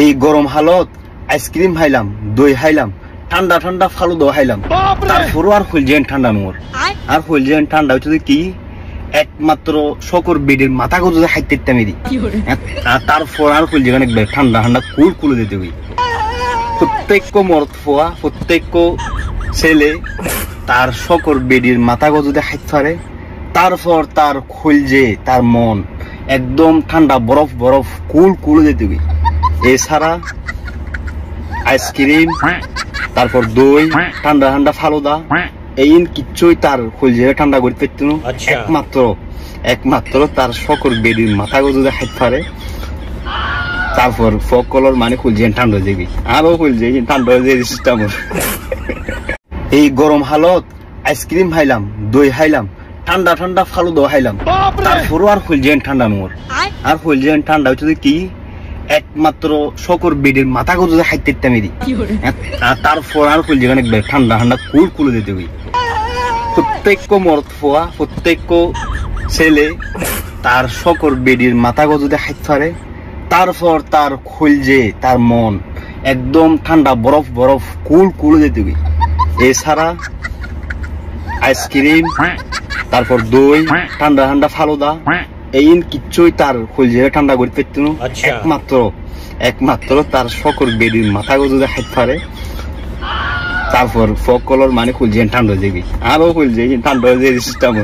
এই গরম হালত আইসক্রিম খাইলাম, দই খাইলাম, ঠান্ডা ঠান্ডা ফালুদা খাইলাম, তারপরও আর হইল ঠান্ডা নোর। আর হইল ঠান্ডা হচ্ছে কি একমাত্র শকর বেডের মাথা গো যদি খাইতে মেরি, তারপর আর হইল একবার ঠান্ডা ঠান্ডা কুল কুলে দিতে হই। প্রত্যেক মরদ ফোয়া, প্রত্যেক ছেলে তার শকর বেডের মাথা গো যদি খাইতে পারে, তারপর তার খুলজে তার মন একদম ঠান্ডা বরফ বরফ কুল কুলে দিতে হই। এছাড়া আইসক্রিম, তারপর দই, ঠান্ডা ঠান্ডা ফালুদা, এই কিচ্ছুই তার খুলজে ঠান্ডা করতে পারত না। একমাত্র তার শকর বেডির মাথা গো যদি খাইতে পারে, তারপর ফকলর মানে খুলজে ঠান্ডা হয়ে যাবি, আরো খুলজে ঠান্ডা হয়ে যাবে সিস্টেম। এই গরম হালত আইসক্রিম খাইলাম, দই খাইলাম, ঠান্ডা ঠান্ডা ফালুদা খাইলাম, তারপরও আর হইল ঠান্ডা নোর। আর হইল ঠান্ডা হচ্ছে কি একমাত্র শকর বেডের মাথা গো যদি খাইতে মেরি, তারপর আর হইল একবার ঠান্ডা ঠান্ডা কুল কুলে দিতে হই। প্রত্যেক মরদ ফোয়া, প্রত্যেক ছেলে তার শকর বেডের মাথা গো যদি খাইতে পারে, তারপর তার খুলজে তার মন একদম ঠান্ডা বরফ বরফ কুল কুলে দিতে হই। এছাড়া আইসক্রিম, তারপর দই, ঠান্ডা ঠান্ডা ফালুদা, এই কিচ্ছুই তার খুলজে ঠান্ডা করতে পারত না। একমাত্র তার শকর বেডির মাথা গো যদি খাইতে পারে, তারপর ফকলর মানে খুলজে ঠান্ডা হয়ে যাবি, আরো খুলজে ঠান্ডা হয়ে যাবে সিস্টেম।